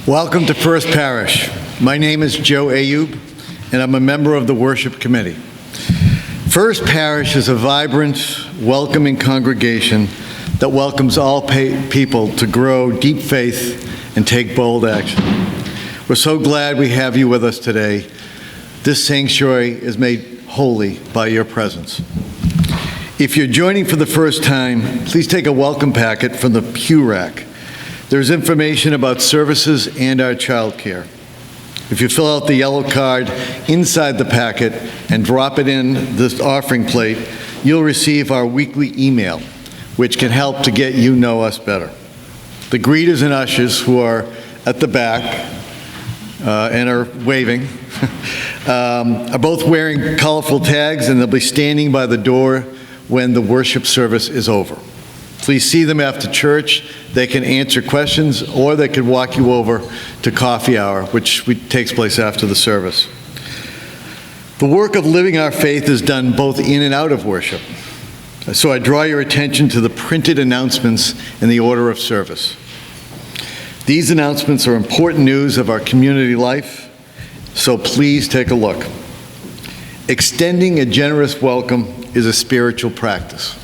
Welcome to First Parish. My name is Joe Ayub, and I'm a member of the Worship Committee. First Parish is a vibrant, welcoming congregation that welcomes all people to grow deep faith and take bold action. We're so glad we have you with us today. This sanctuary is made holy by your presence. If you're joining for the first time, please take a welcome packet from the pew rack. There's information about services and our childcare. If you fill out the yellow card inside the packet and drop it in this offering plate, you'll receive our weekly email, which can help to get you know us better. The greeters and ushers who are at the back and are waving are both wearing colorful tags, and they'll be standing by the door when the worship service is over. Please see them after church. They can answer questions, or they could walk you over to coffee hour, which takes place after the service. The work of living our faith is done both in and out of worship. So I draw your attention to the printed announcements in the order of service. These announcements are important news of our community life, so please take a look. Extending a generous welcome is a spiritual practice.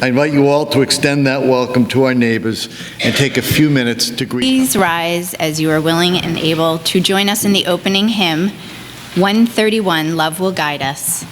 I invite you all to extend that welcome to our neighbors and take a few minutes to greet. Please rise as you are willing and able to join us in the opening hymn, 131, Love Will Guide Us.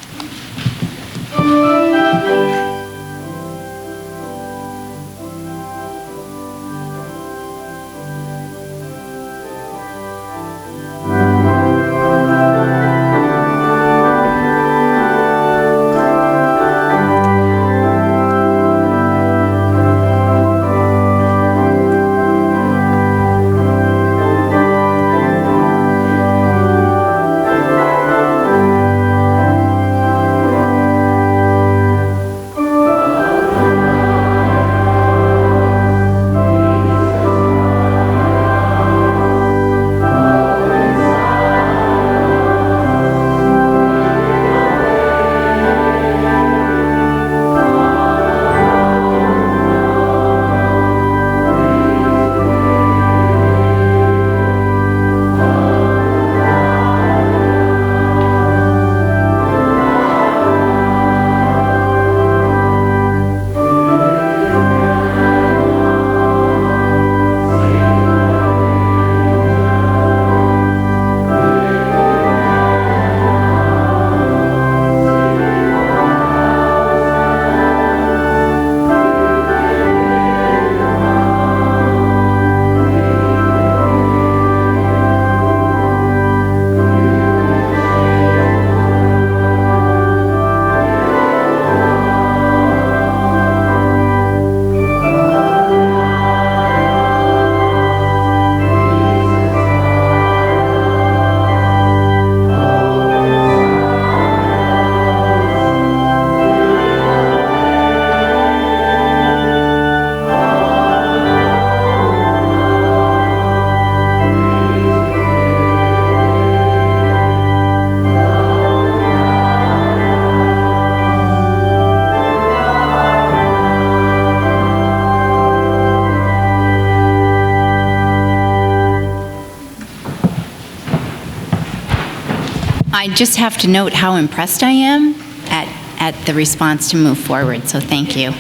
I just have to note how impressed I am at the response to move forward, so thank you.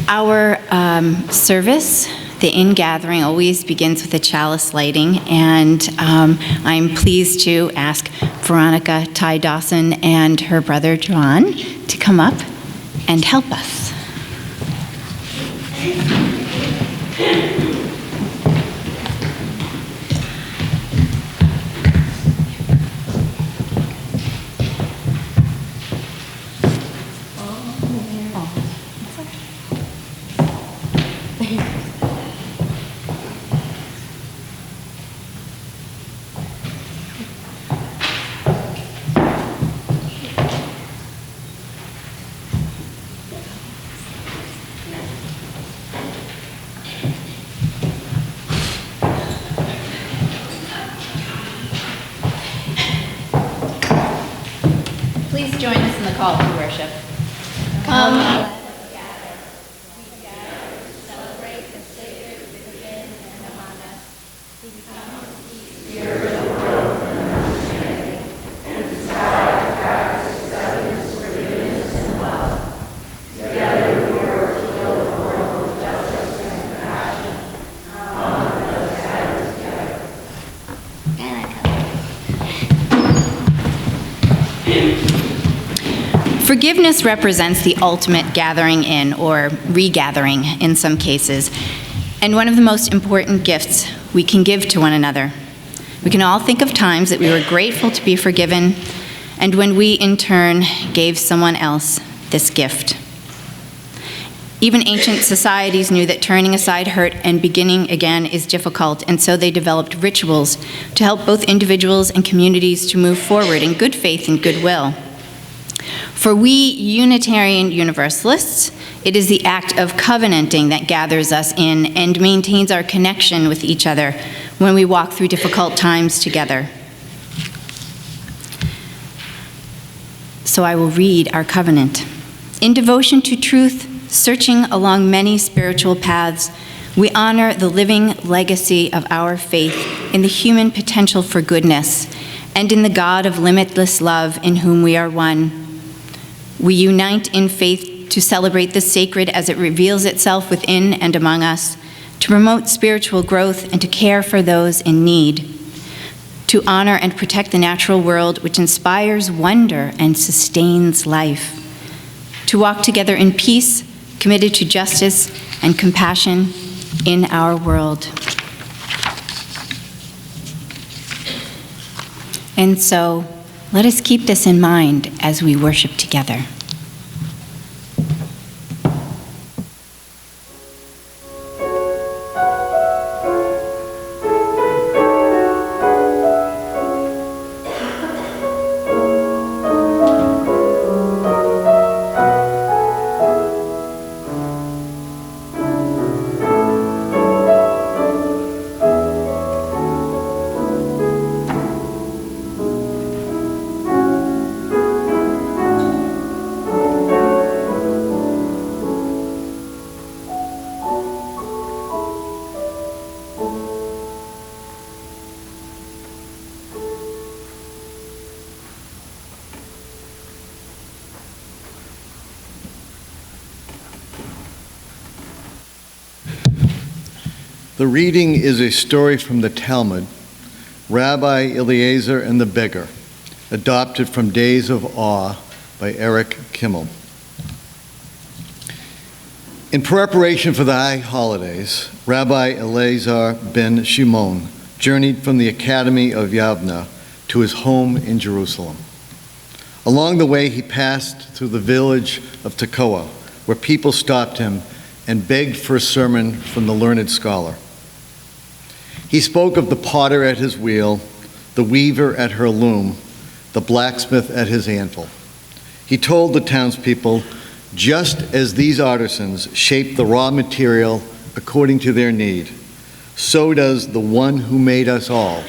Our service, the in-gathering, always begins with a chalice lighting, and I'm pleased to ask Veronica Ty Dawson and her brother John to come up and help us. Please join us in the call to worship. Come, let us gather. We gather to celebrate the Savior who is in and among us. Forgiveness represents the ultimate gathering in, or regathering in some cases, and one of the most important gifts we can give to one another. We can all think of times that we were grateful to be forgiven, and when we, in turn, gave someone else this gift. Even ancient societies knew that turning aside hurt and beginning again is difficult, and so they developed rituals to help both individuals and communities to move forward in good faith and goodwill. For we Unitarian Universalists, it is the act of covenanting that gathers us in and maintains our connection with each other when we walk through difficult times together. So I will read our covenant. In devotion to truth, searching along many spiritual paths, we honor the living legacy of our faith in the human potential for goodness and in the God of limitless love in whom we are one. We unite in faith to celebrate the sacred as it reveals itself within and among us, to promote spiritual growth and to care for those in need, to honor and protect the natural world which inspires wonder and sustains life, to walk together in peace, committed to justice and compassion in our world. And so, let us keep this in mind as we worship together. The reading is a story from the Talmud, Rabbi Eliezer and the Beggar, adopted from Days of Awe by Eric Kimmel. In preparation for the high holidays, Rabbi Eliezer ben Shimon journeyed from the Academy of Yavna to his home in Jerusalem. Along the way, he passed through the village of Tekoa, where people stopped him and begged for a sermon from the learned scholar. He spoke of the potter at his wheel, the weaver at her loom, the blacksmith at his anvil. He told the townspeople, just as these artisans shape the raw material according to their need, so does the one who made us all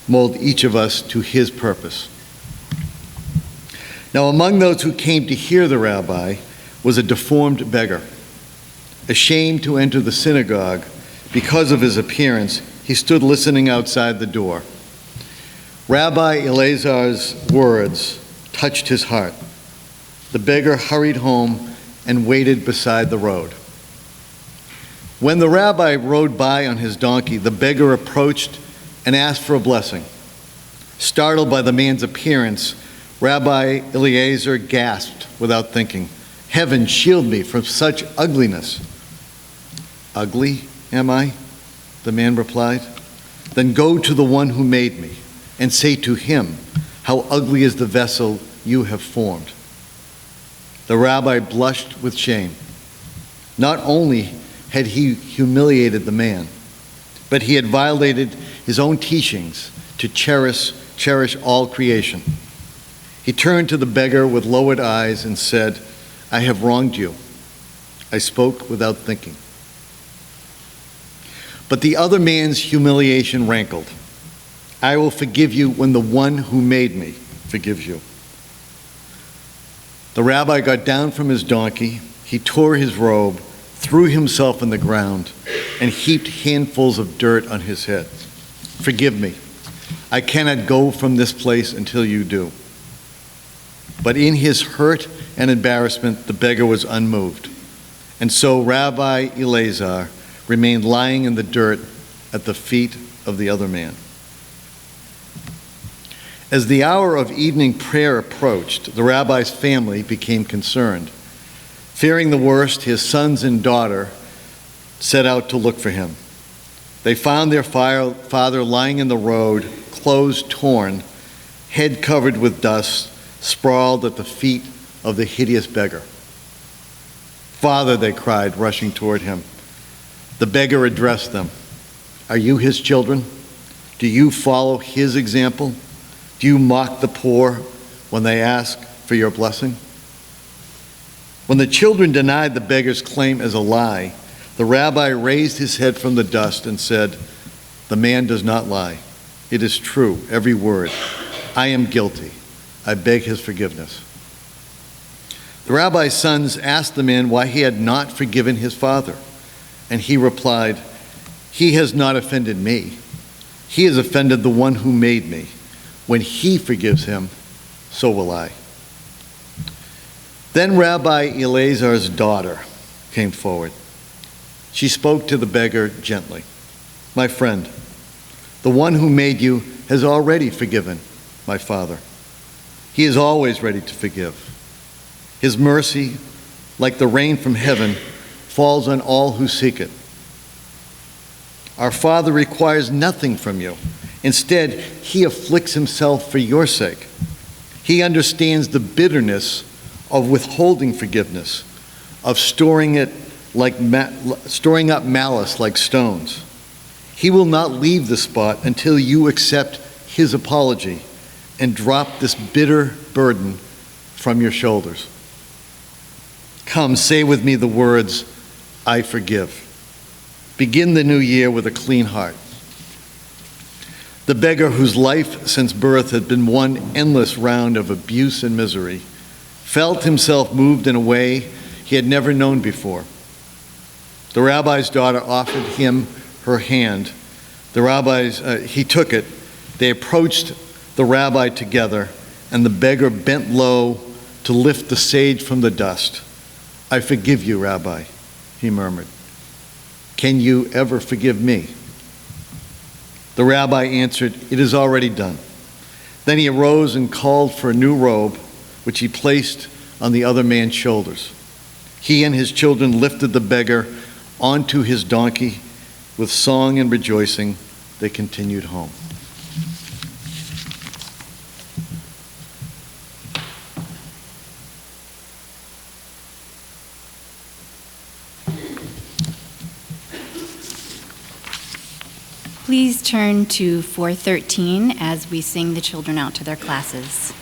mold each of us to his purpose. Now, among those who came to hear the rabbi was a deformed beggar. Ashamed to enter the synagogue because of his appearance, he stood listening outside the door. Rabbi Eleazar's words touched his heart. The beggar hurried home and waited beside the road. When the rabbi rode by on his donkey, the beggar approached and asked for a blessing. Startled by the man's appearance, Rabbi Eliezer gasped without thinking, "Heaven shield me from such ugliness." "Ugly, am I?" the man replied. "Then go to the one who made me and say to him, how ugly is the vessel you have formed." The rabbi blushed with shame. Not only had he humiliated the man, but he had violated his own teachings to cherish all creation. He turned to the beggar with lowered eyes and said, "I have wronged you. I spoke without thinking." But the other man's humiliation rankled. "I will forgive you when the one who made me forgives you." The rabbi got down from his donkey, he tore his robe, threw himself on the ground, and heaped handfuls of dirt on his head. "Forgive me. I cannot go from this place until you do." But in his hurt and embarrassment, the beggar was unmoved. And so Rabbi Eleazar remained lying in the dirt at the feet of the other man. As the hour of evening prayer approached, the rabbi's family became concerned. Fearing the worst, his sons and daughter set out to look for him. They found their father lying in the road, clothes torn, head covered with dust, sprawled at the feet of the hideous beggar. "Father," they cried, rushing toward him. The beggar addressed them. "Are you his children? Do you follow his example? Do you mock the poor when they ask for your blessing?" When the children denied the beggar's claim as a lie, the rabbi raised his head from the dust and said, "The man does not lie. It is true, every word. I am guilty. I beg his forgiveness." The rabbi's sons asked the man why he had not forgiven his father, and he replied, "He has not offended me. He has offended the one who made me. When he forgives him, so will I." Then Rabbi Eleazar's daughter came forward. She spoke to the beggar gently. "My friend, the one who made you has already forgiven my father. He is always ready to forgive. His mercy, like the rain from heaven, falls on all who seek it. Our Father requires nothing from you. Instead, he afflicts himself for your sake. He understands the bitterness of withholding forgiveness, of storing up malice like stones. He will not leave the spot until you accept his apology and drop this bitter burden from your shoulders. Come, say with me the words, "I forgive." Begin the new year with a clean heart. The beggar, whose life since birth had been one endless round of abuse and misery, felt himself moved in a way he had never known before. The rabbi's daughter offered him her hand. He took it. They approached the rabbi together, and the beggar bent low to lift the sage from the dust. "I forgive you, Rabbi," he murmured. "Can you ever forgive me?" The rabbi answered, "It is already done." Then he arose and called for a new robe, which he placed on the other man's shoulders. He and his children lifted the beggar onto his donkey. With song and rejoicing, they continued home. Please turn to 413 as we sing the children out to their classes.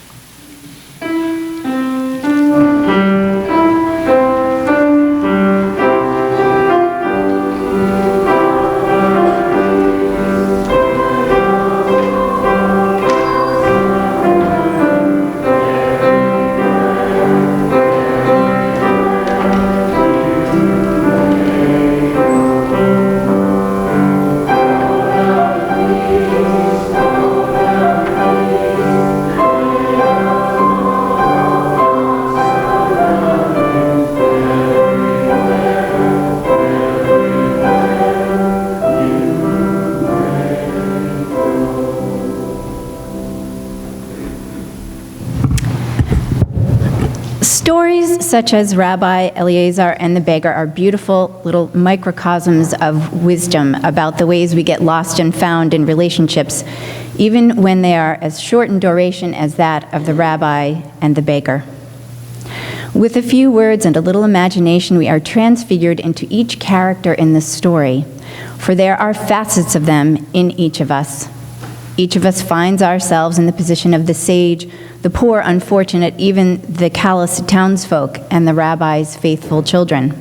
Stories such as Rabbi Eleazar and the beggar are beautiful little microcosms of wisdom about the ways we get lost and found in relationships, even when they are as short in duration as that of the rabbi and the beggar. With a few words and a little imagination, we are transfigured into each character in the story, for there are facets of them in each of us. Each of us finds ourselves in the position of the sage, the poor unfortunate, even the callous townsfolk, and the rabbi's faithful children.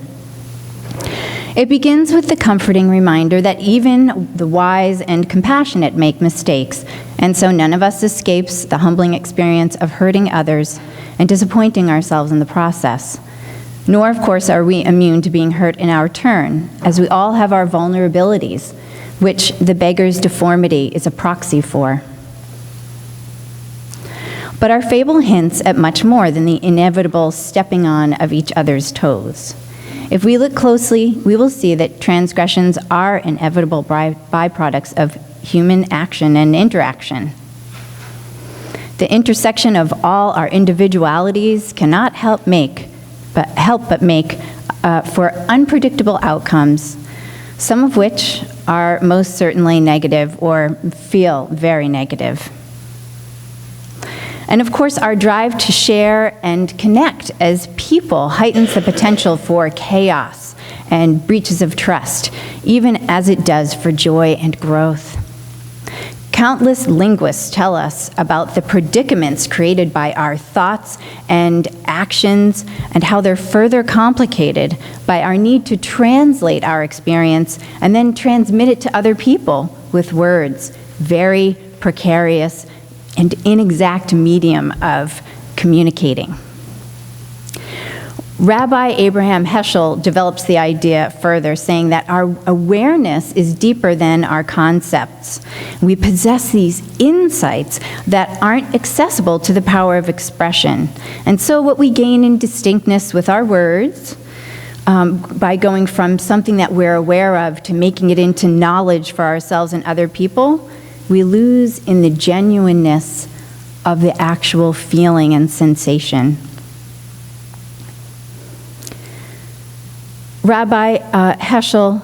It begins with the comforting reminder that even the wise and compassionate make mistakes, and so none of us escapes the humbling experience of hurting others and disappointing ourselves in the process. Nor, of course, are we immune to being hurt in our turn, as we all have our vulnerabilities, which the beggar's deformity is a proxy for. But our fable hints at much more than the inevitable stepping on of each other's toes. If we look closely, we will see that transgressions are inevitable byproducts of human action and interaction. The intersection of all our individualities cannot help but make for unpredictable outcomes, some of which are most certainly negative or feel very negative. And of course, our drive to share and connect as people heightens the potential for chaos and breaches of trust, even as it does for joy and growth. Countless linguists tell us about the predicaments created by our thoughts and actions and how they're further complicated by our need to translate our experience and then transmit it to other people with words, very precarious and inexact medium of communicating. Rabbi Abraham Heschel develops the idea further, saying that our awareness is deeper than our concepts. We possess these insights that aren't accessible to the power of expression. And so what we gain in distinctness with our words, by going from something that we're aware of to making it into knowledge for ourselves and other people, we lose in the genuineness of the actual feeling and sensation. Rabbi Heschel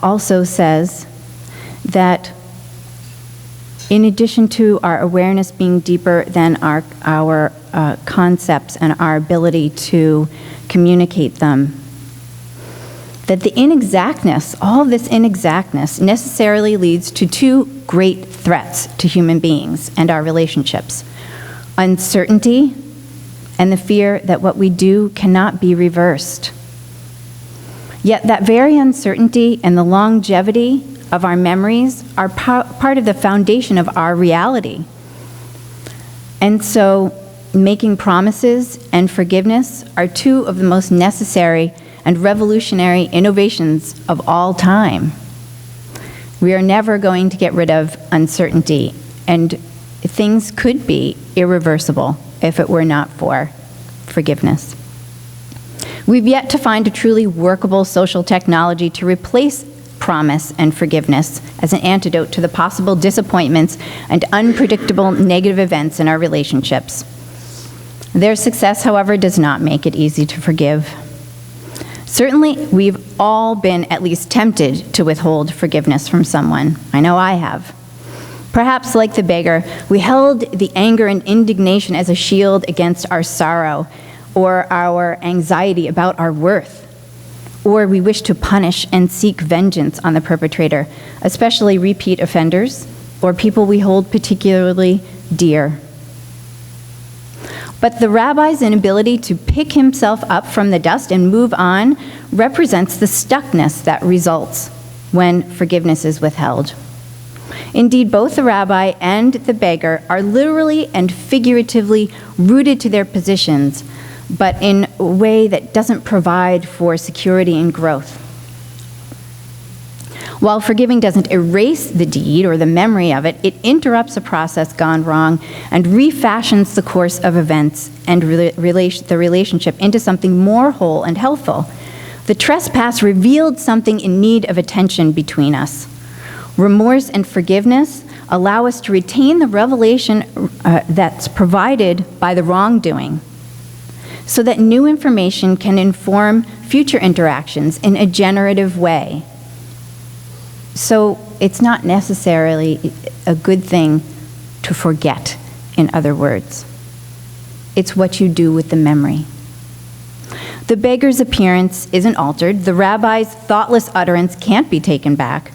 also says that in addition to our awareness being deeper than our concepts and our ability to communicate them, that the inexactness, all of this inexactness, necessarily leads to two great threats to human beings and our relationships: uncertainty and the fear that what we do cannot be reversed. Yet that very uncertainty and the longevity of our memories are part of the foundation of our reality. And so making promises and forgiveness are two of the most necessary and revolutionary innovations of all time. We are never going to get rid of uncertainty, and things could be irreversible if it were not for forgiveness. We've yet to find a truly workable social technology to replace promise and forgiveness as an antidote to the possible disappointments and unpredictable negative events in our relationships. Their success, however, does not make it easy to forgive. Certainly, we've all been at least tempted to withhold forgiveness from someone. I know I have. Perhaps like the beggar, we held the anger and indignation as a shield against our sorrow or our anxiety about our worth. Or we wish to punish and seek vengeance on the perpetrator, especially repeat offenders or people we hold particularly dear. But the rabbi's inability to pick himself up from the dust and move on represents the stuckness that results when forgiveness is withheld. Indeed, both the rabbi and the beggar are literally and figuratively rooted to their positions, but in a way that doesn't provide for security and growth. While forgiving doesn't erase the deed or the memory of it, it interrupts a process gone wrong and refashions the course of events and the relationship into something more whole and healthful. The trespass revealed something in need of attention between us. Remorse and forgiveness allow us to retain the revelation that's provided by the wrongdoing, so that new information can inform future interactions in a generative way. So it's not necessarily a good thing to forget, in other words. It's what you do with the memory. The beggar's appearance isn't altered. The rabbi's thoughtless utterance can't be taken back.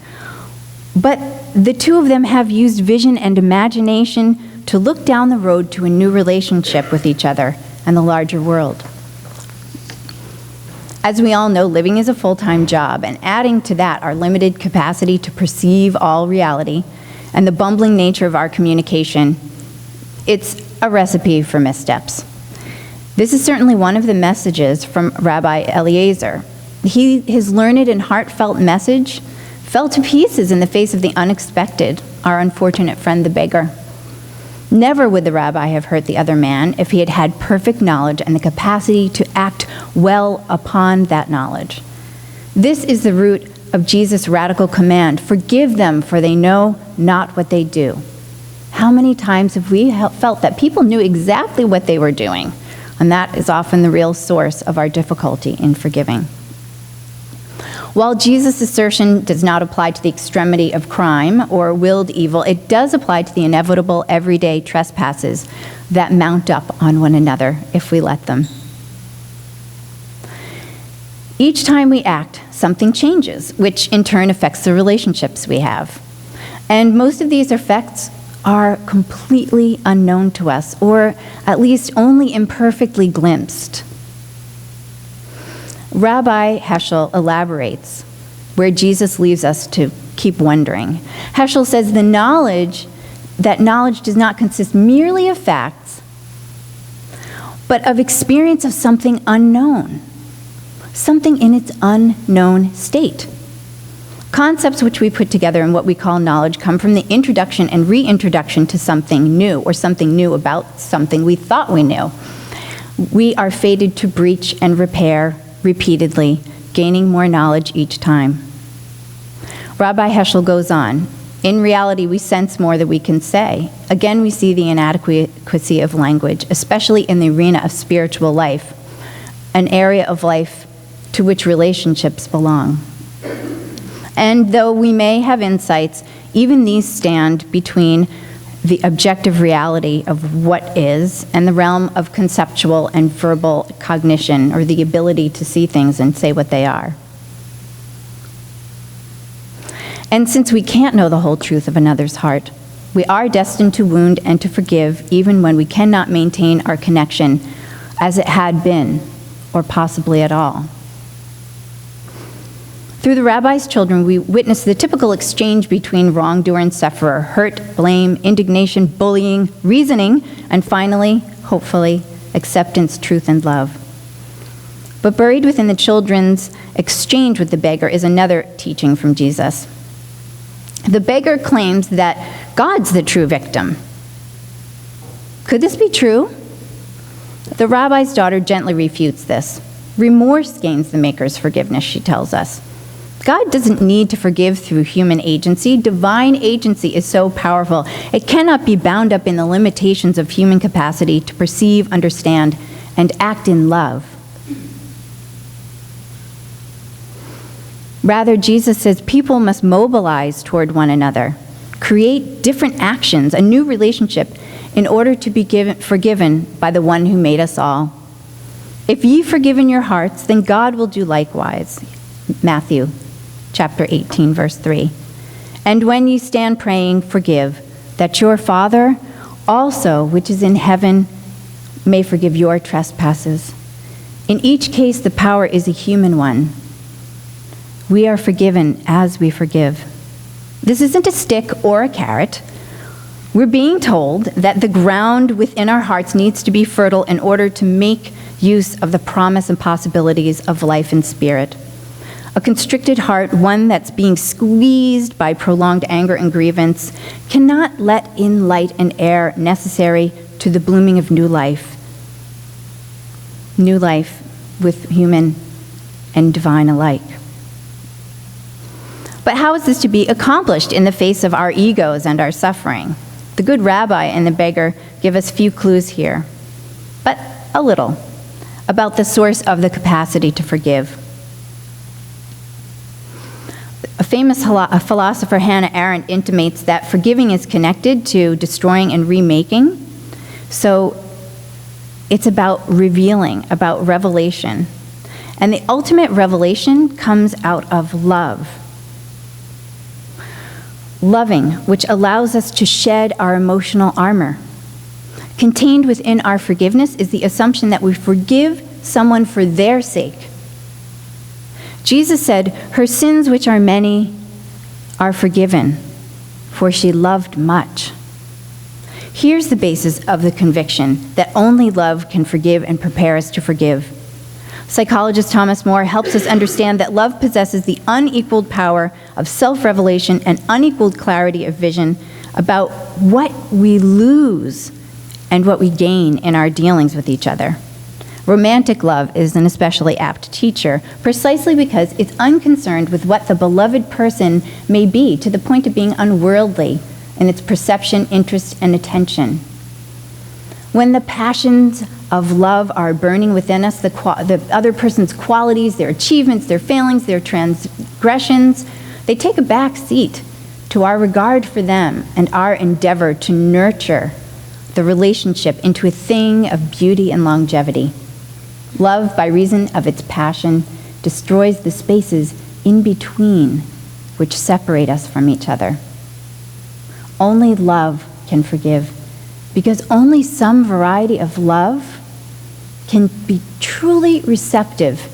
But the two of them have used vision and imagination to look down the road to a new relationship with each other and the larger world. As we all know, living is a full-time job, and adding to that our limited capacity to perceive all reality and the bumbling nature of our communication, it's a recipe for missteps. This is certainly one of the messages from Rabbi Eliezer. His learned and heartfelt message fell to pieces in the face of the unexpected, our unfortunate friend the beggar. Never would the rabbi have hurt the other man if he had had perfect knowledge and the capacity to act well upon that knowledge. This is the root of Jesus' radical command: forgive them, for they know not what they do. How many times have we felt that people knew exactly what they were doing? And that is often the real source of our difficulty in forgiving. While Jesus' assertion does not apply to the extremity of crime or willed evil, it does apply to the inevitable everyday trespasses that mount up on one another if we let them. Each time we act, something changes, which in turn affects the relationships we have. And most of these effects are completely unknown to us, or at least only imperfectly glimpsed. Rabbi Heschel elaborates where Jesus leaves us to keep wondering. Heschel says that knowledge does not consist merely of facts, but of experience of something unknown, something in its unknown state. Concepts which we put together in what we call knowledge come from the introduction and reintroduction to something new, or something new about something we thought we knew. We are fated to breach and repair repeatedly, gaining more knowledge each time. Rabbi Heschel goes on, in reality, we sense more than we can say. Again, we see the inadequacy of language, especially in the arena of spiritual life, an area of life to which relationships belong. And though we may have insights, even these stand between the objective reality of what is and the realm of conceptual and verbal cognition, or the ability to see things and say what they are. And since we can't know the whole truth of another's heart, we are destined to wound and to forgive even when we cannot maintain our connection as it had been, or possibly at all. Through the rabbi's children, we witness the typical exchange between wrongdoer and sufferer: hurt, blame, indignation, bullying, reasoning, and finally, hopefully, acceptance, truth, and love. But buried within the children's exchange with the beggar is another teaching from Jesus. The beggar claims that God's the true victim. Could this be true? The rabbi's daughter gently refutes this. Remorse gains the maker's forgiveness, she tells us. God doesn't need to forgive through human agency. Divine agency is so powerful, it cannot be bound up in the limitations of human capacity to perceive, understand, and act in love. Rather, Jesus says people must mobilize toward one another, create different actions, a new relationship, in order to be forgiven by the one who made us all. If ye forgive in your hearts, then God will do likewise. Matthew chapter 18, verse 3. And when ye stand praying, forgive, that your Father also, which is in heaven, may forgive your trespasses. In each case, the power is a human one. We are forgiven as we forgive. This isn't a stick or a carrot. We're being told that the ground within our hearts needs to be fertile in order to make use of the promise and possibilities of life and spirit. A constricted heart, one that's being squeezed by prolonged anger and grievance, cannot let in light and air necessary to the blooming of new life. New life with human and divine alike. But how is this to be accomplished in the face of our egos and our suffering? The good rabbi and the beggar give us few clues here, but a little, about the source of the capacity to forgive. A famous philosopher, Hannah Arendt, intimates that forgiving is connected to destroying and remaking. So it's about revealing, about revelation. And the ultimate revelation comes out of love. Loving, which allows us to shed our emotional armor. Contained within our forgiveness is the assumption that we forgive someone for their sake. Jesus said, her sins, which are many, are forgiven, for she loved much. Here's the basis of the conviction that only love can forgive and prepare us to forgive. Psychologist Thomas More helps us understand that love possesses the unequaled power of self-revelation and unequaled clarity of vision about what we lose and what we gain in our dealings with each other. Romantic love is an especially apt teacher, precisely because it's unconcerned with what the beloved person may be, to the point of being unworldly in its perception, interest, and attention. When the passions of love are burning within us, the other person's qualities, their achievements, their failings, their transgressions, they take a back seat to our regard for them and our endeavor to nurture the relationship into a thing of beauty and longevity. Love, by reason of its passion, destroys the spaces in between which separate us from each other. Only love can forgive, because only some variety of love can be truly receptive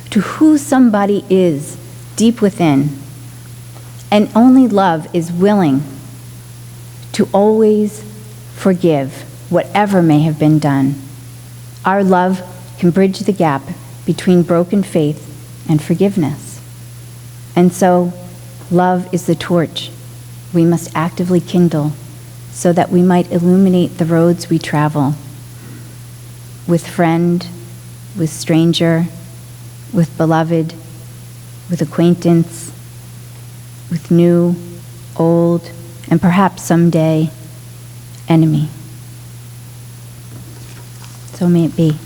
to who somebody is deep within. And only love is willing to always forgive whatever may have been done. Our love can bridge the gap between broken faith and forgiveness. And so, love is the torch we must actively kindle so that we might illuminate the roads we travel, with friend, with stranger, with beloved, with acquaintance, with new, old, and perhaps someday, enemy. So may it be.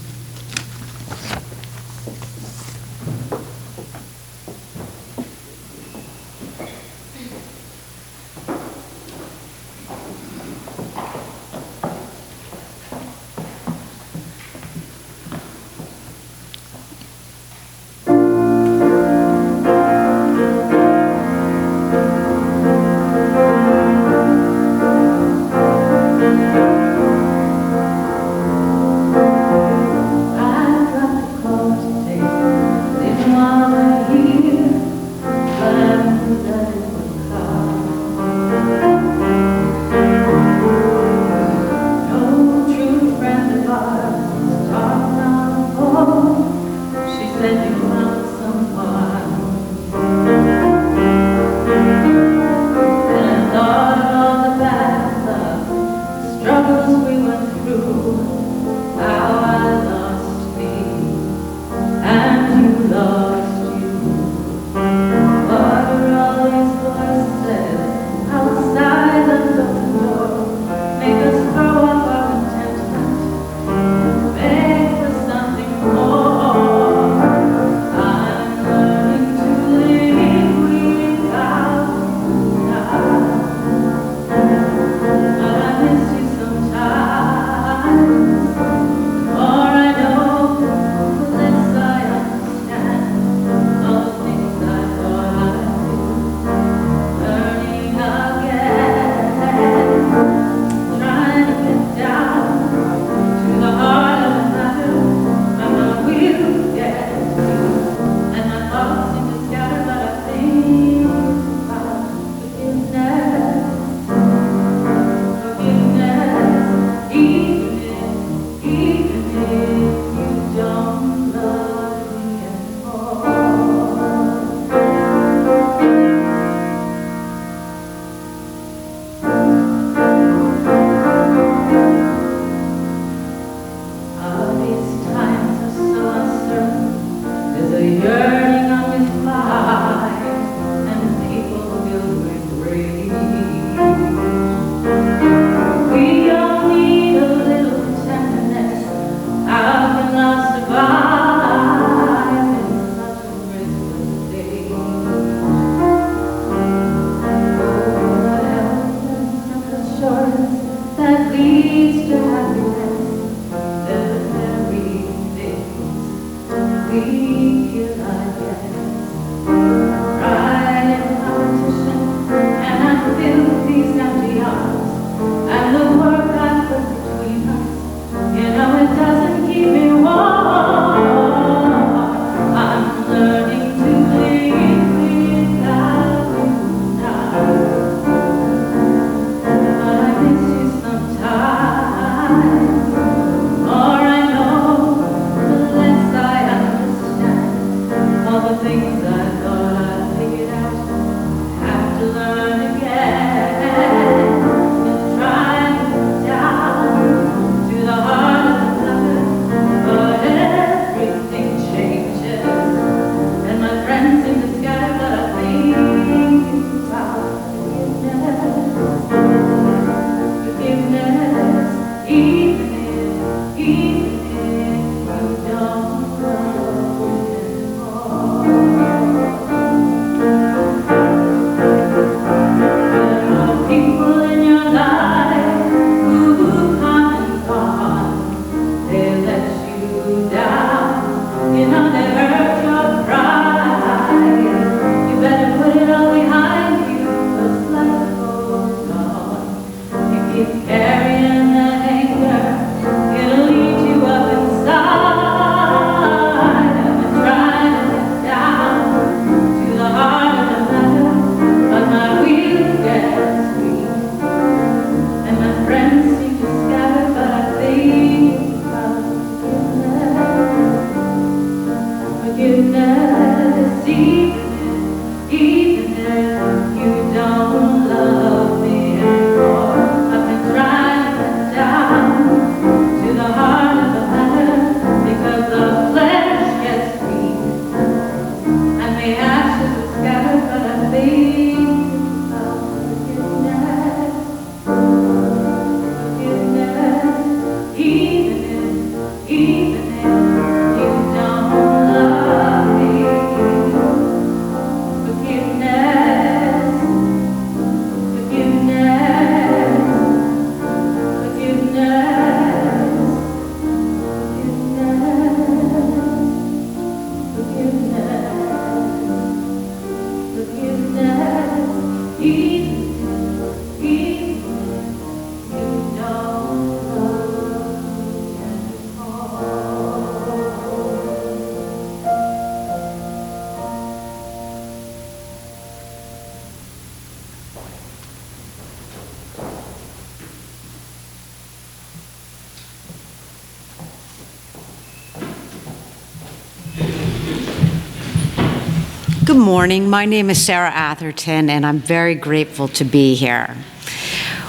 Good morning. My name is Sarah Atherton, and I'm very grateful to be here.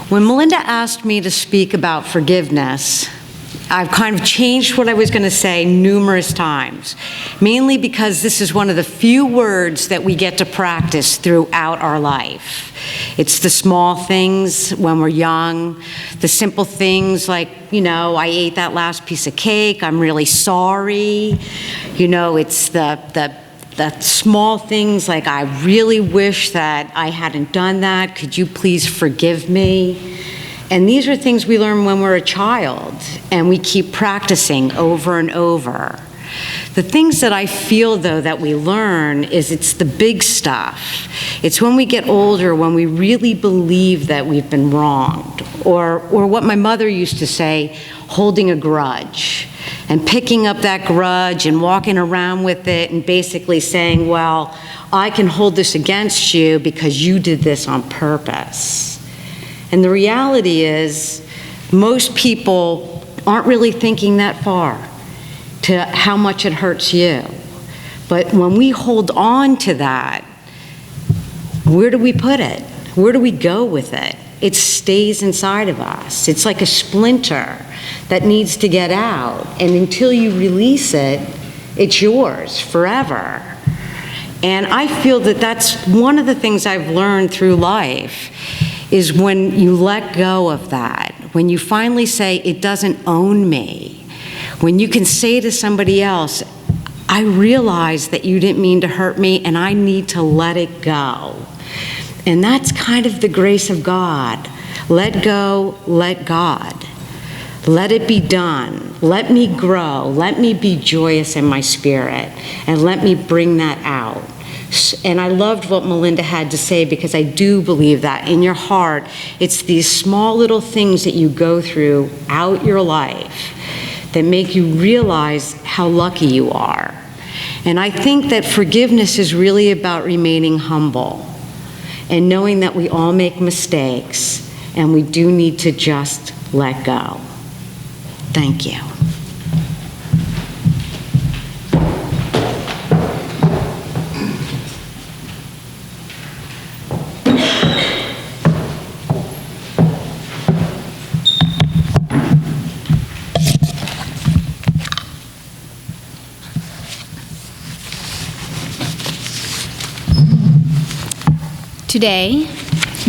When Melinda asked me to speak about forgiveness, I've kind of changed what I was going to say numerous times, mainly because this is one of the few words that we get to practice throughout our life. It's the small things when we're young, the simple things like, I ate that last piece of cake, I'm really sorry. It's the small things like, I really wish that I hadn't done that. Could you please forgive me? And these are things we learn when we're a child, and we keep practicing over and over. The things that I feel, though, that we learn is it's the big stuff. It's when we get older, when we really believe that we've been wronged, or what my mother used to say, holding a grudge, and picking up that grudge and walking around with it and basically saying, well, I can hold this against you because you did this on purpose. And the reality is, most people aren't really thinking that far to how much it hurts you. But when we hold on to that, where do we put it? Where do we go with it? It stays inside of us. It's like a splinter that needs to get out. And until you release it, it's yours forever. And I feel that that's one of the things I've learned through life, is when you let go of that, when you finally say, it doesn't own me, when you can say to somebody else, I realize that you didn't mean to hurt me and I need to let it go. And that's kind of the grace of God. Let go, let God. Let it be done. Let me grow. Let me be joyous in my spirit. And let me bring that out. And I loved what Melinda had to say, because I do believe that in your heart, it's these small little things that you go through out your life that make you realize how lucky you are. And I think that forgiveness is really about remaining humble and knowing that we all make mistakes and we do need to just let go. Thank you. Today,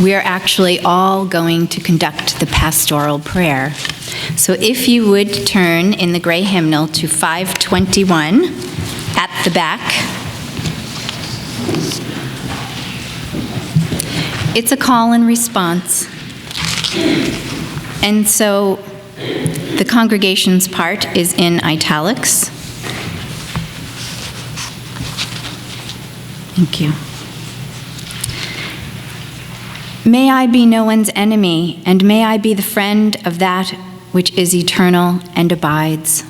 we are actually all going to conduct the pastoral prayer. So if you would turn in the gray hymnal to 521 at the back. It's a call and response. And so the congregation's part is in italics. Thank you. May I be no one's enemy, and may I be the friend of that which is eternal and abides.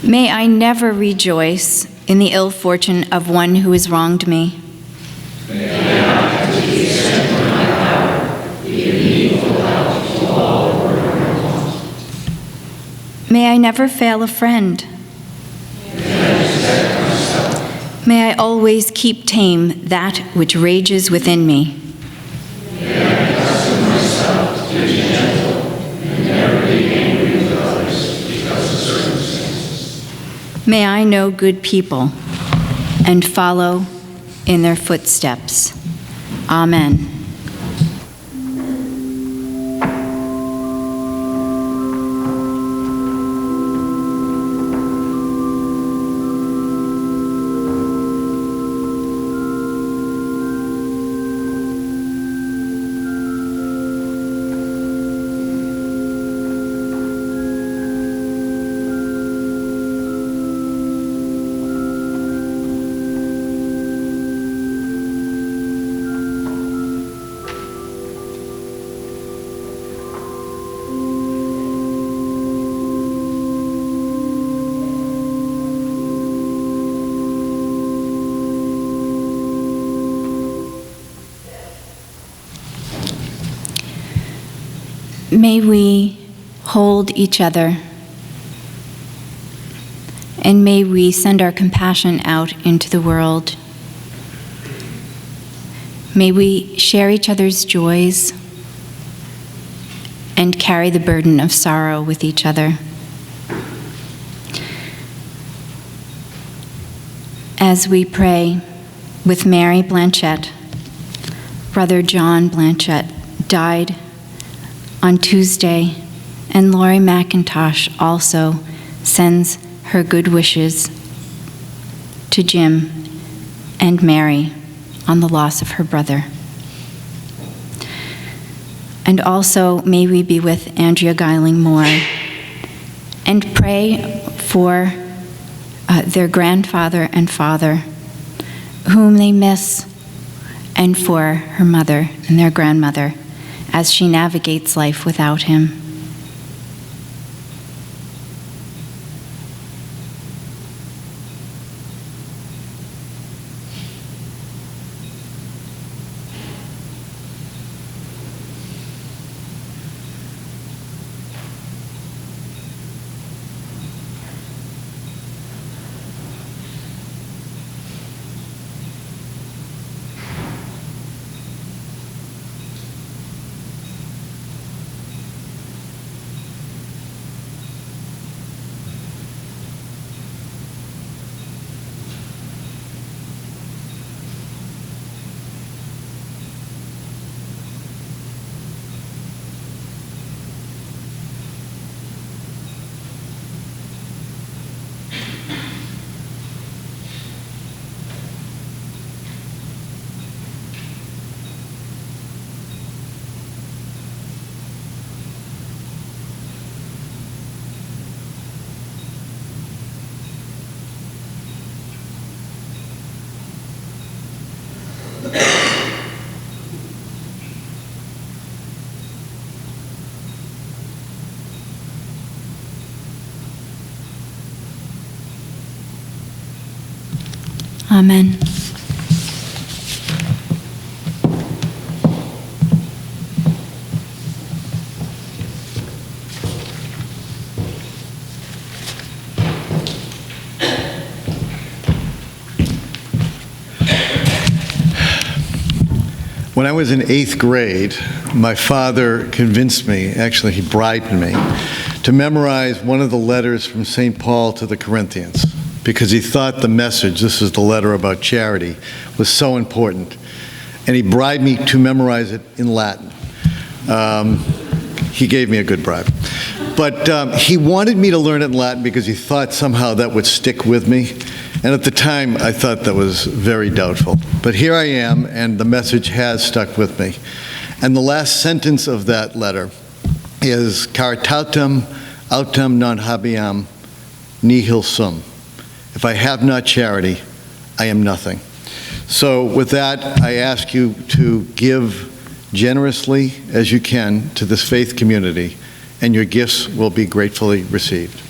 May I never rejoice in the ill fortune of one who has wronged me. May I never fail a friend. May I always keep tame that which rages within me. May I accustom myself to be gentle and never be angry with others because of circumstances. May I know good people and follow in their footsteps. Amen. may we hold each other, and may we send our compassion out into the world. May we share each other's joys and carry the burden of sorrow with each other. As we pray with Mary Blanchette, Brother John Blanchette died on Tuesday, and Lori McIntosh also sends her good wishes to Jim and Mary on the loss of her brother. And also, may we be with Andrea Geiling Moore and pray for their grandfather and father, whom they miss, and for her mother and their grandmother as she navigates life without him. Amen. When I was in 8th grade, my father convinced me, actually he bribed me, to memorize one of the letters from St. Paul to the Corinthians, because he thought the message, this is the letter about charity, was so important. And he bribed me to memorize it in Latin. He gave me a good bribe. But he wanted me to learn it in Latin because he thought somehow that would stick with me. And at the time, I thought that was very doubtful. But here I am, and the message has stuck with me. And the last sentence of that letter is, Caritatem autem non habeam, nihil sum. If I have not charity, I am nothing. So with that, I ask you to give generously as you can to this faith community, and your gifts will be gratefully received.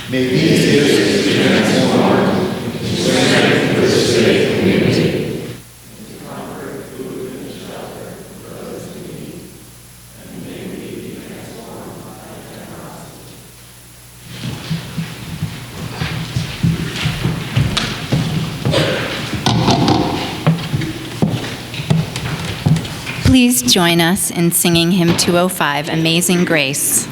May these gifts be transformed into strength for this faith community. Please join us in singing hymn 205, Amazing Grace.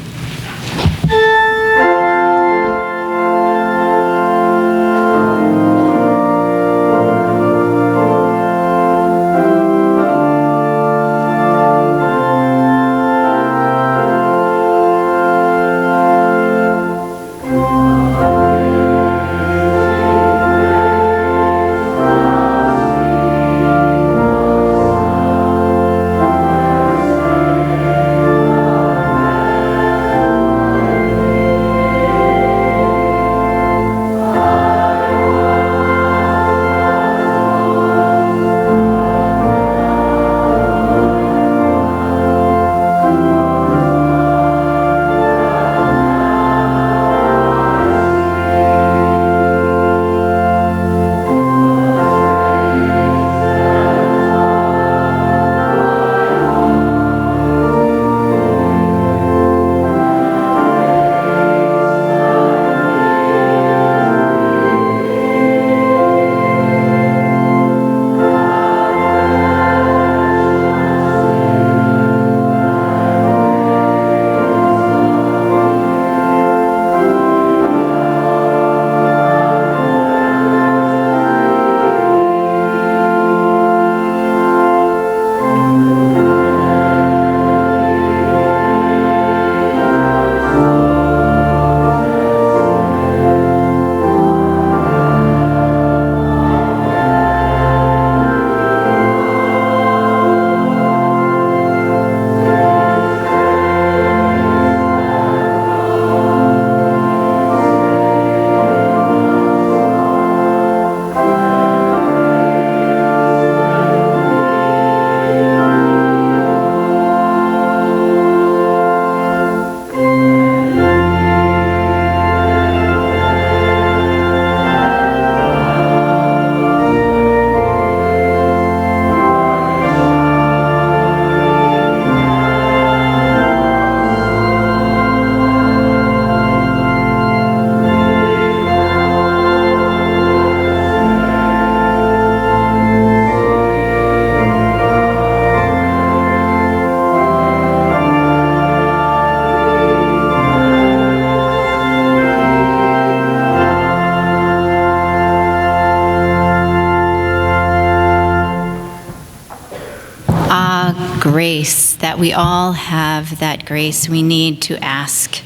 Grace, that we all have that grace we need to ask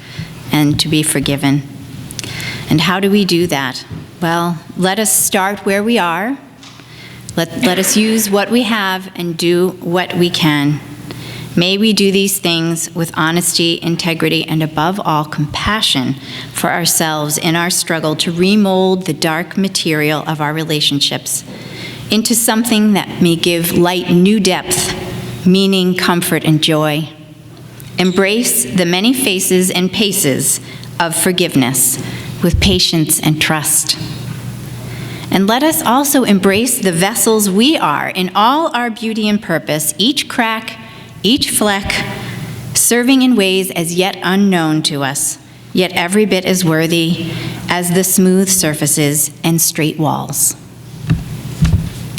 and to be forgiven. And how do we do that? Well, let us start where we are. Let us use what we have and do what we can. May we do these things with honesty, integrity, and above all, compassion for ourselves in our struggle to remold the dark material of our relationships into something that may give light new depth, meaning, comfort, and joy. Embrace the many faces and paces of forgiveness with patience and trust. And let us also embrace the vessels we are in all our beauty and purpose, each crack, each fleck, serving in ways as yet unknown to us, yet every bit as worthy as the smooth surfaces and straight walls.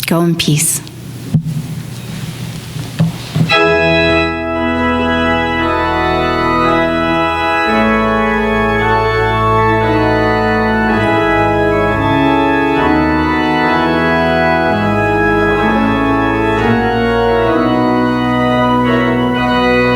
Go in peace.